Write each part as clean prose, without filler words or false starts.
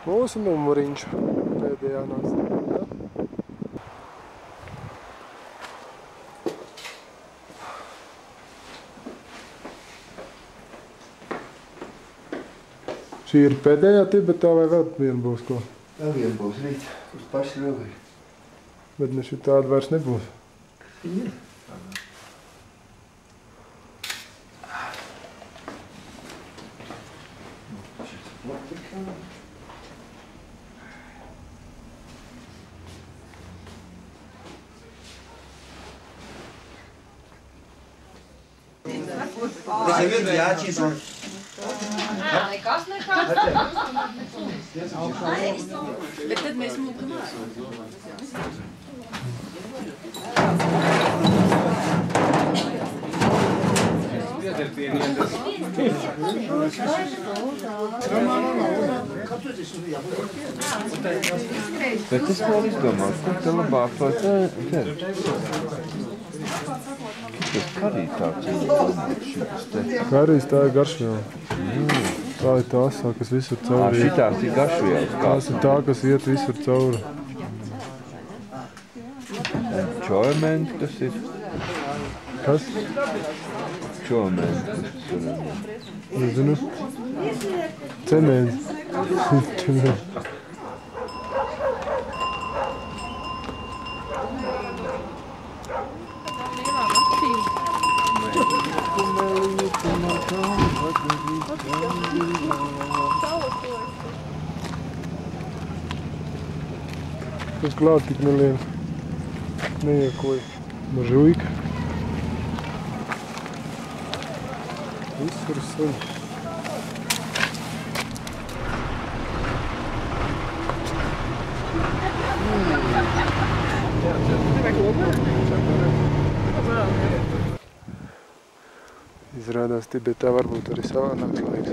Mūsu numuriņš pēdējā naktsdarbā. Šī ir pēdējā Tibetā vai vēl viena būs ko? Vēl viena būs rīt, uz pašu robežu. Bet ne šī tāda vairs nebūs. Ir. Tas ir viens jāķis un... Nekas. Bet tad mēs mūkam Bet es vēl izdomāju, kur te labāk to ķert. Tas karī tāds ir. Karīs tā ir garšviela. Tā ir tā asā, kas visur cauri. Šitās ir garšvielas. Tās ir tā, kas iet visur cauri. Čojamenti tas ir. Kas? Čojamenti. Nezinu. Cements. Tas klāt tik neiekoja. Mažuika. Visur suņi. Izrādās Tibetā varbūt arī savādāks laiks.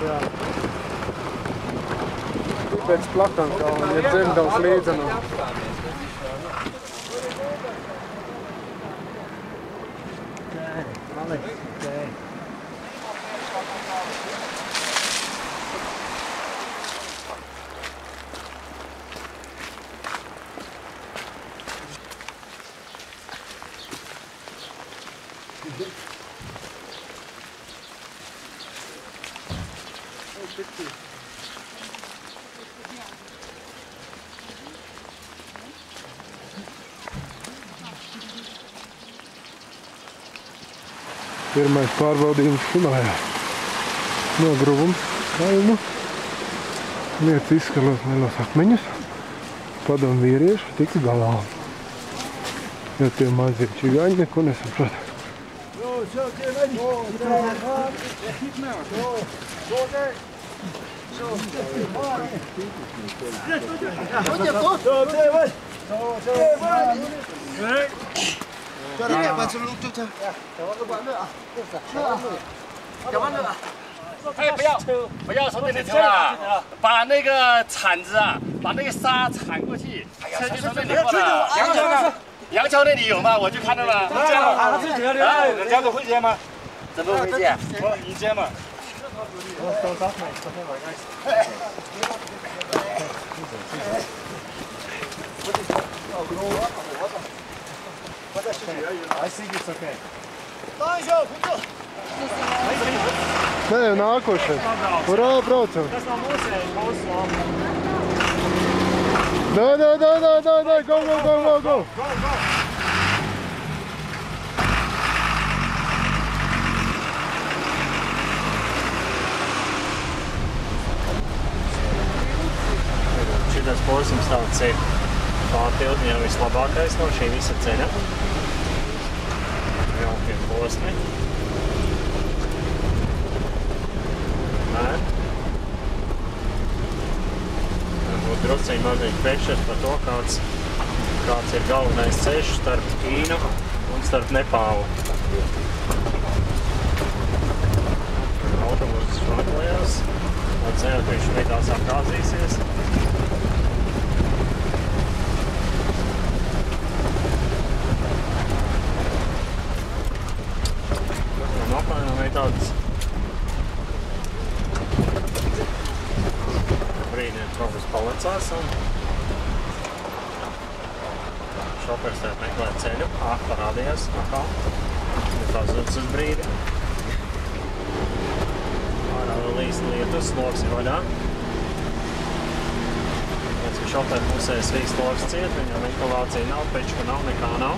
Jā. Pēc Plakankalna, ja dzemdavs līdzenā. Pirmais pārbaudījums Himalajā. Nogruvums kalnu. Liec izskalot lielos akmeņus. Padom vīrieši tiks galā. Jo tie mazie čigāņi neko nesaprot.哎，不要从这里抽了，把那个铲子啊，把那个沙铲过去，车就从那里过来。杨桥那里有吗？我就看到了。人家都会接吗？怎么会接？你接嘛。I think it's okay. Nē, nākošais. Urā, braucam. Tas nav mūsu. Dai, go. Šitas posms tā ceļ pārtiltni jau vislabākais no šī visa ceļa. Jaukie posmi. Varbūt drusku milzīgi pešers par to, kāds ir galvenais ceļš starp Ķīnu un starp Nepālu. Autobuss švaklējās, un ceļā, ka viņš vietā sāk kāzīsies. Un apmēram ir tāds brīdiem traukas palecās un šofers tev meklē ceļu. Parādījās atkal. Ir pazudis uz brīdi. Ārā vēl līst lietus, sloks ir vaļā. Pēc, ka šoferu pusē svīst sloks ciet, viņam ventilācija nav, pečka nav, nekā nav.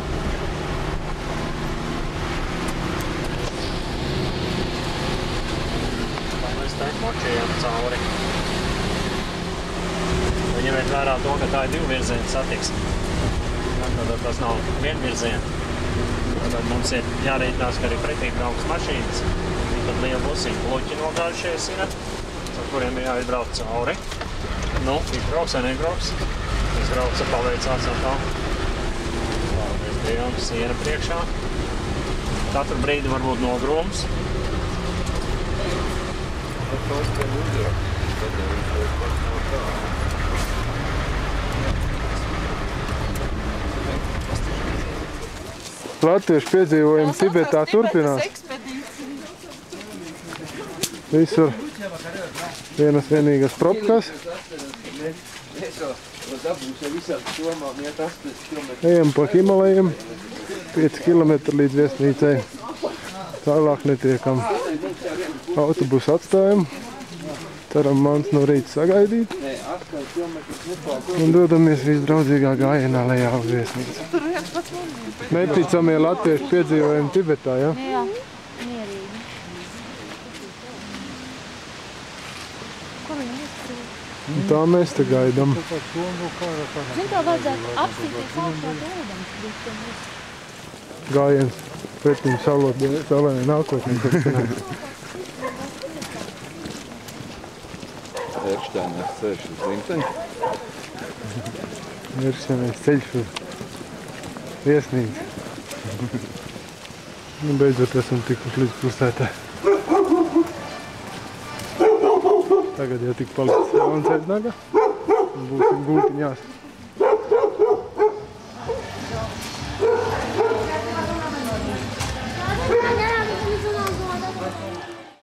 Tā mēs te močījām cauri. Ņemiet vērā to, ka tā ir divvirziena satiksme. Tad tas nav vienvirziena. Tad mums ir jārēķinās, ka arī pretī brauks mašīnas. Tad liela busiņa pluķi nogājušies ir, ar kuriem ir jāizbrauc cauri. Nu, izbrauks vai nebrauks. Izbrauca, paveicās atkal. Mēs bijām siena priekšā. Katru brīdi var būt nogrūms. Latviešu piedzīvojumi Tibetā turpinās. Visur vienas vienīgas propkas. Ejam pa Himalajiem, 5 km līdz viesnīcai. Tālāk netiekam. Autobusu atstājam. Ceram mans no rīta sagaidīt. Un dodamies visdraudzīgā gājienā lejā uz viesnīcu. Neticamie latviešu piedzīvojumi Tibetā, ja? Jā, mierīgi. Ko viņi izturīja? Tā mēs te gaidām. Zin, kā vajadzētu apstīties augšā ūdens. Gājiens pretim salai nākotnē. Eršķēnais ceļš uz Rimteņu. Eršķēnais ceļš uz viesnīcu. Nu, beidzot esam tikuši līdz pilsētā. Tagad jau tik palicis jauns aiznaga. Būsim gultiņās.